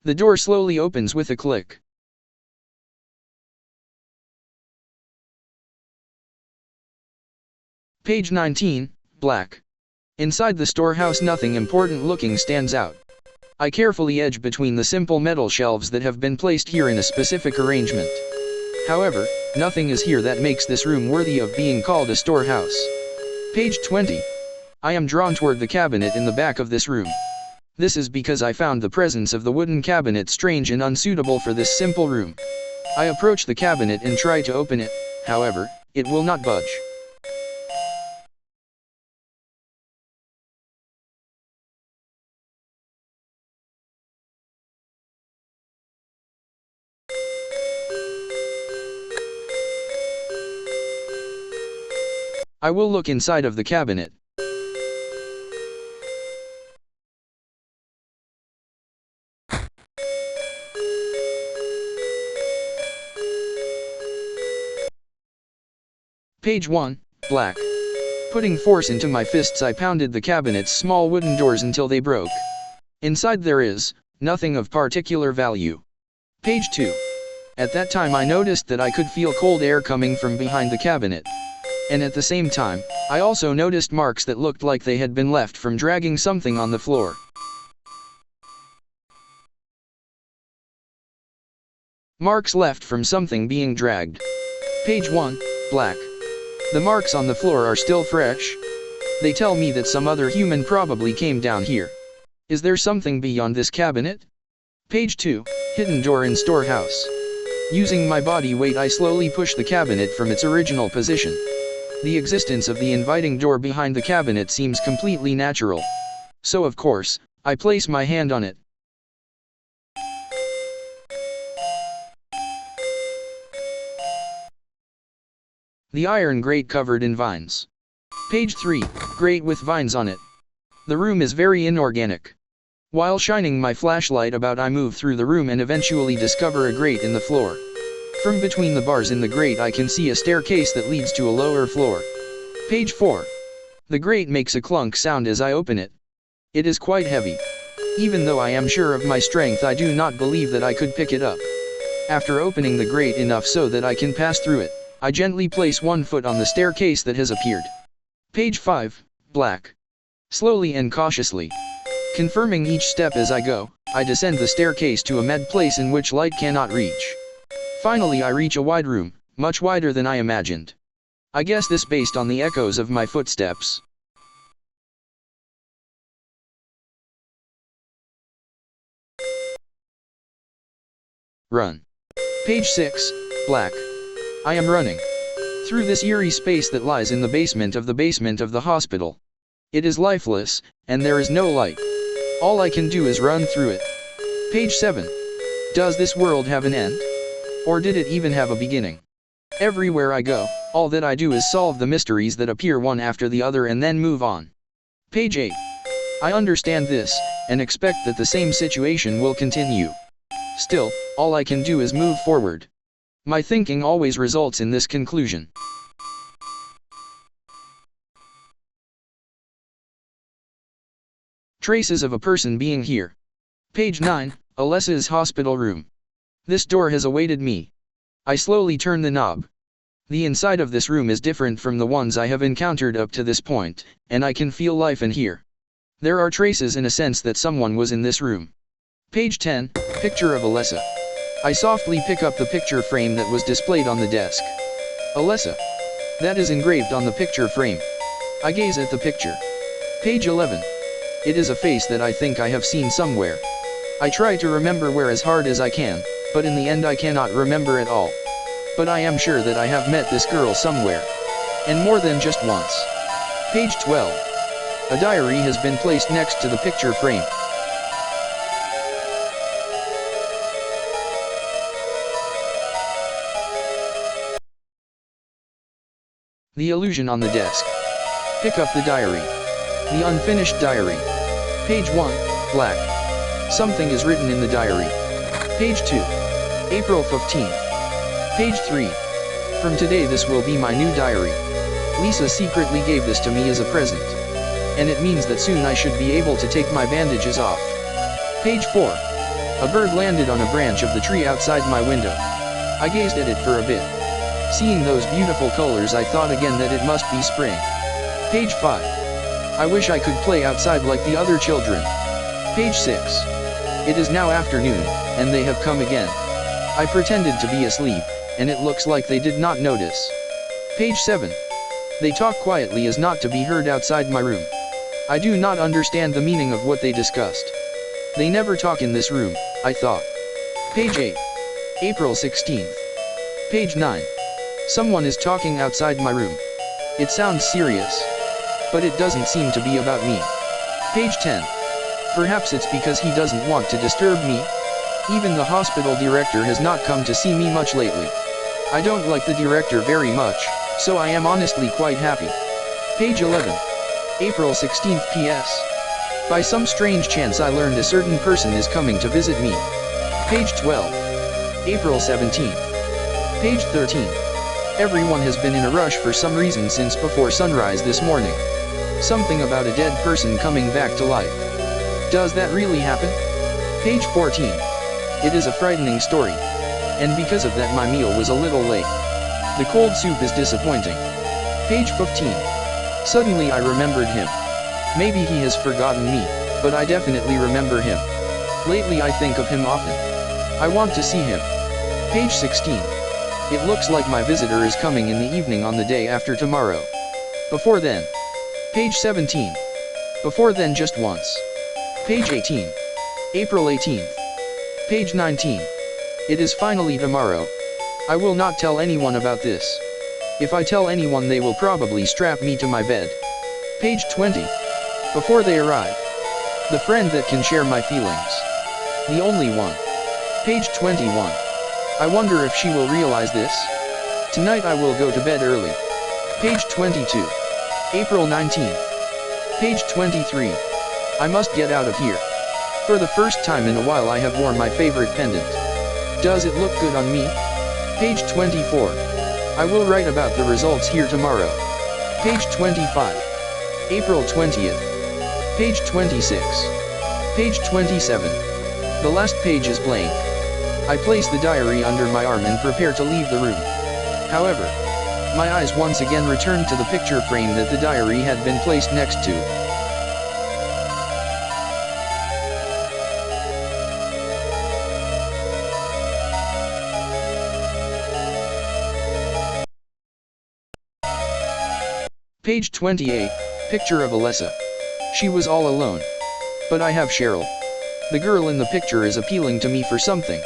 The door slowly opens with a click. Page 19, black. Inside the storehouse nothing important looking stands out. I carefully edge between the simple metal shelves that have been placed here in a specific arrangement. However, nothing is here that makes this room worthy of being called a storehouse. Page 20. I am drawn toward the cabinet in the back of this room. This is because I found the presence of the wooden cabinet strange and unsuitable for this simple room. I approach the cabinet and try to open it, however, it will not budge. I will look inside of the cabinet. Page 1, black. Putting force into my fists, I pounded the cabinet's small wooden doors until they broke. Inside there is nothing of particular value. Page 2. At that time I noticed that I could feel cold air coming from behind the cabinet. And at the same time, I also noticed marks that looked like they had been left from dragging something on the floor. Marks left from something being dragged. Page 1, black. The marks on the floor are still fresh. They tell me that some other human probably came down here. Is there something beyond this cabinet? Page 2, hidden door in storehouse. Using my body weight I slowly push the cabinet from its original position. The existence of the inviting door behind the cabinet seems completely natural. So of course, I place my hand on it. The iron grate covered in vines. Page 3, grate with vines on it. The room is very inorganic. While shining my flashlight about I move through the room and eventually discover a grate in the floor. From between the bars in the grate I can see a staircase that leads to a lower floor. Page 4. The grate makes a clunk sound as I open it. It is quite heavy. Even though I am sure of my strength I do not believe that I could pick it up. After opening the grate enough so that I can pass through it, I gently place one foot on the staircase that has appeared. Page 5, black. Slowly and cautiously. Confirming each step as I go, I descend the staircase to a mid place in which light cannot reach. Finally I reach a wide room, much wider than I imagined. I guess this based on the echoes of my footsteps. Run. Page 6, black. I am running through this eerie space that lies in the basement of the hospital. It is lifeless, and there is no light. All I can do is run through it. Page 7. Does this world have an end? Or did it even have a beginning? Everywhere I go, all that I do is solve the mysteries that appear one after the other and then move on. Page 8. I understand this, and expect that the same situation will continue. Still, all I can do is move forward. My thinking always results in this conclusion. Traces of a person being here. Page 9, Alessa's hospital room. This door has awaited me. I slowly turn the knob. The inside of this room is different from the ones I have encountered up to this point, and I can feel life in here. There are traces in a sense that someone was in this room. Page 10, picture of Alessa. I softly pick up the picture frame that was displayed on the desk. Alessa. That is engraved on the picture frame. I gaze at the picture. Page 11. It is a face that I think I have seen somewhere. I try to remember where as hard as I can, but in the end I cannot remember at all. But I am sure that I have met this girl somewhere. And more than just once. Page 12. A diary has been placed next to the picture frame. The illusion on the desk. Pick up the diary. The unfinished diary. Page 1, black. Something is written in the diary. Page 2. April 15th. Page 3. From today this will be my new diary. Lisa secretly gave this to me as a present. And it means that soon I should be able to take my bandages off. Page 4. A bird landed on a branch of the tree outside my window. I gazed at it for a bit. Seeing those beautiful colors, I thought again that it must be spring. Page 5. I wish I could play outside like the other children. Page 6. It is now afternoon, and they have come again. I pretended to be asleep, and it looks like they did not notice. Page 7. They talk quietly as not to be heard outside my room. I do not understand the meaning of what they discussed. They never talk in this room, I thought. Page 8. April 16th. Page 9. Someone is talking outside my room. It sounds serious. But it doesn't seem to be about me. Page 10. Perhaps it's because he doesn't want to disturb me. Even the hospital director has not come to see me much lately. I don't like the director very much, so I am honestly quite happy. Page 11. April 16th PS. By some strange chance I learned a certain person is coming to visit me. Page 12. April 17th. Page 13. Everyone has been in a rush for some reason since before sunrise this morning. Something about a dead person coming back to life. Does that really happen? Page 14. It is a frightening story. And because of that my meal was a little late. The cold soup is disappointing. Page 15. Suddenly I remembered him. Maybe he has forgotten me, but I definitely remember him. Lately I think of him often. I want to see him. Page 16. It looks like my visitor is coming in the evening on the day after tomorrow. Before then. Page 17. Before then just once. Page 18. April 18th. Page 19. It is finally tomorrow. I will not tell anyone about this. If I tell anyone they will probably strap me to my bed. Page 20. Before they arrive. The friend that can share my feelings. The only one. Page 21. I wonder if she will realize this. Tonight I will go to bed early. Page 22. April 19th. Page 23. I must get out of here. For the first time in a while I have worn my favorite pendant. Does it look good on me? Page 24. I will write about the results here tomorrow. Page 25. April 20th. Page 26. Page 27. The last page is blank. I place the diary under my arm and prepare to leave the room. However, my eyes once again return to the picture frame that the diary had been placed next to. Page 28, picture of Alessa. She was all alone. But I have Cheryl. The girl in the picture is appealing to me for something.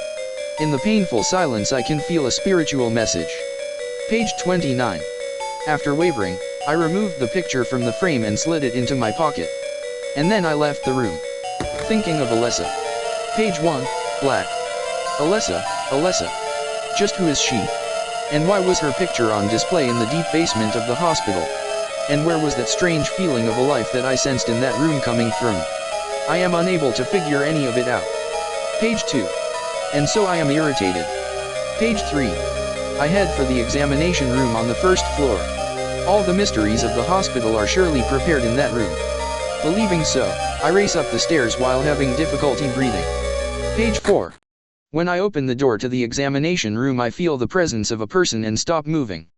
In the painful silence I can feel a spiritual message. Page 29. After wavering, I removed the picture from the frame and slid it into my pocket. And then I left the room. Thinking of Alessa. Page 1, black. Alessa. Just who is she? And why was her picture on display in the deep basement of the hospital? And where was that strange feeling of a life that I sensed in that room coming from? I am unable to figure any of it out. Page 2. And so I am irritated. Page 3. I head for the examination room on the first floor. All the mysteries of the hospital are surely prepared in that room. Believing so, I race up the stairs while having difficulty breathing. Page 4. When I open the door to the examination room I feel the presence of a person and stop moving.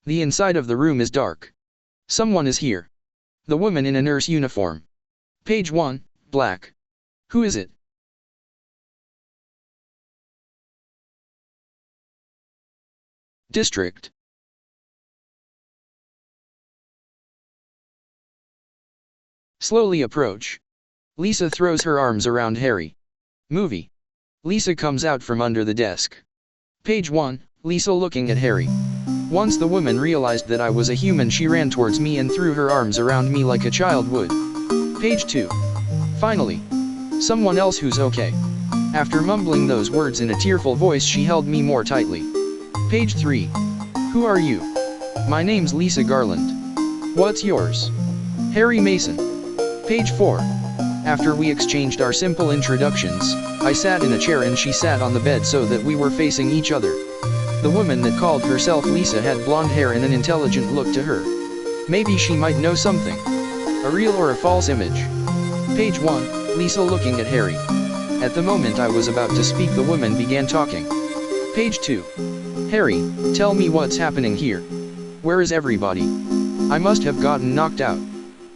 The inside of the room is dark. Someone is here. The woman in a nurse uniform. Page 1, black. Who is it? District. Slowly approach. Lisa throws her arms around Harry. Movie. Lisa comes out from under the desk. Page 1, Lisa looking at Harry. Once the woman realized that I was a human she ran towards me and threw her arms around me like a child would. Page 2. Finally. Someone else who's okay. After mumbling those words in a tearful voice she held me more tightly. Page 3. Who are you? My name's Lisa Garland. What's yours? Harry Mason. Page 4. After we exchanged our simple introductions, I sat in a chair and she sat on the bed so that we were facing each other. The woman that called herself Lisa had blonde hair and an intelligent look to her. Maybe she might know something. A real or a false image. Page 1, Lisa looking at Harry. At the moment I was about to speak, the woman began talking. Page 2. Harry, tell me what's happening here. Where is everybody? I must have gotten knocked out.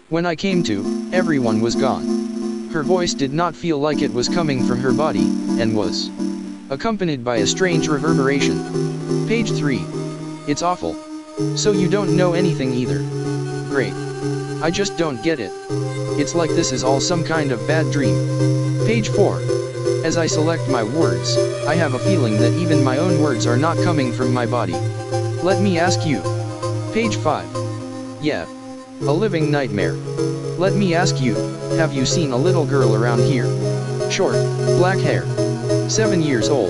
When I came to, everyone was gone. Her voice did not feel like it was coming from her body, and was accompanied by a strange reverberation. Page 3. It's awful. So you don't know anything either. Great. I just don't get it. It's like this is all some kind of bad dream. Page 4. As I select my words, I have a feeling that even my own words are not coming from my body. Let me ask you. Page 5. Yeah. A living nightmare. Let me ask you, have you seen a little girl around here? Short, black hair. 7 years old.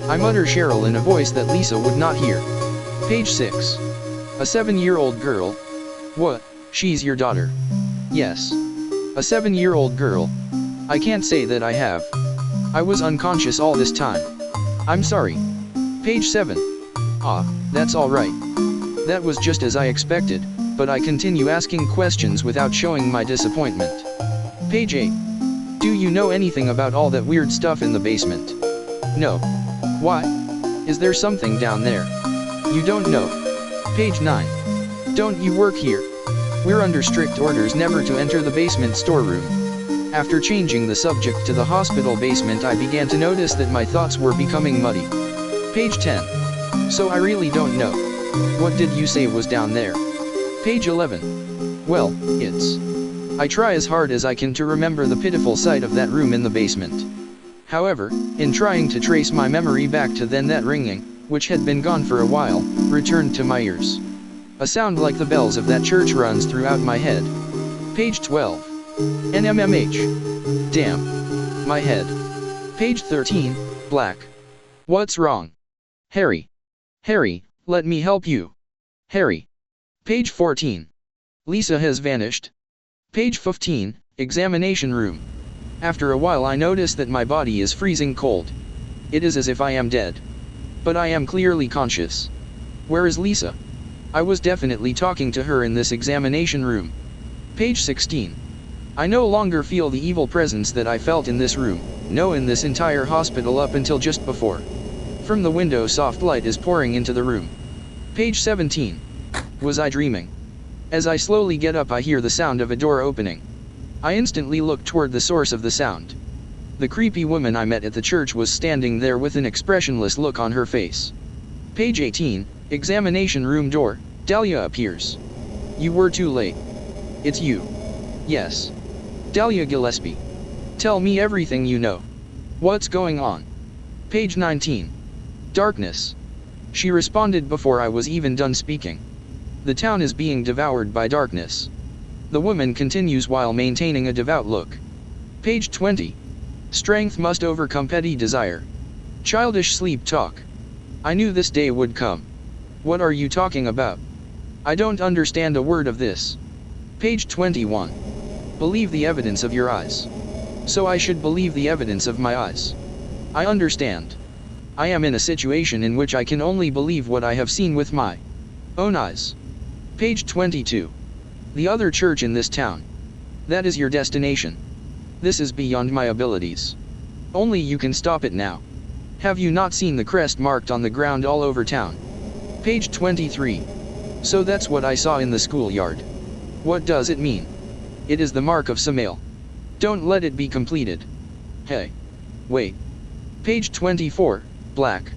I mutter Cheryl in a voice that Lisa would not hear. Page 6. A 7-year-old girl? What, she's your daughter? Yes. A 7-year-old girl? I can't say that I have. I was unconscious all this time. I'm sorry. Page 7. Ah, that's alright. That was just as I expected, but I continue asking questions without showing my disappointment. Page 8. Do you know anything about all that weird stuff in the basement? No. Why? Is there something down there? You don't know. Page 9. Don't you work here? We're under strict orders never to enter the basement storeroom. After changing the subject to the hospital basement, I began to notice that my thoughts were becoming muddy. Page 10. So I really don't know. What did you say was down there? Page 11. Well, it's... I try as hard as I can to remember the pitiful sight of that room in the basement. However, in trying to trace my memory back to then, that ringing, which had been gone for a while, returned to my ears. A sound like the bells of that church runs throughout my head. Page 12. NMMH. Damn. My head. Page 13, black. What's wrong? Harry. Harry, let me help you. Harry. Page 14. Lisa has vanished. Page 15, examination room. After a while I notice that my body is freezing cold. It is as if I am dead. But I am clearly conscious. Where is Lisa? I was definitely talking to her in this examination room. Page 16. I no longer feel the evil presence that I felt in this room, no, in this entire hospital up until just before. From the window soft light is pouring into the room. Page 17. Was I dreaming? As I slowly get up I hear the sound of a door opening. I instantly look toward the source of the sound. The creepy woman I met at the church was standing there with an expressionless look on her face. Page 18, examination room door, Dahlia appears. You were too late. It's you. Yes. Dahlia Gillespie. Tell me everything you know. What's going on? Page 19. Darkness. She responded before I was even done speaking. The town is being devoured by darkness. The woman continues while maintaining a devout look. Page 20. Strength must overcome petty desire. Childish sleep talk. I knew this day would come. What are you talking about? I don't understand a word of this. Page 21. Believe the evidence of your eyes. So I should believe the evidence of my eyes. I understand. I am in a situation in which I can only believe what I have seen with my own eyes. Page 22. The other church in this town. That is your destination. This is beyond my abilities. Only you can stop it now. Have you not seen the crest marked on the ground all over town? Page 23. So that's what I saw in the schoolyard. What does it mean? It is the mark of Samael. Don't let it be completed. Hey. Wait. Page 24, black.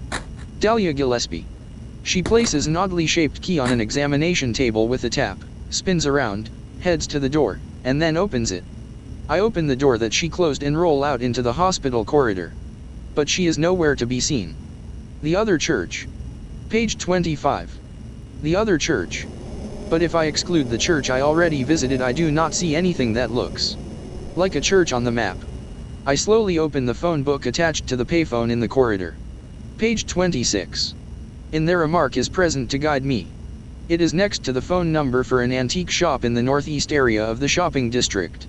Dahlia Gillespie. She places an oddly shaped key on an examination table with a tap, spins around, heads to the door, and then opens it. I open the door that she closed and roll out into the hospital corridor. But she is nowhere to be seen. The other church. Page 25. The other church. But if I exclude the church I already visited, I do not see anything that looks like a church on the map. I slowly open the phone book attached to the payphone in the corridor. Page 26. In there a mark is present to guide me. It is next to the phone number for an antique shop in the northeast area of the shopping district.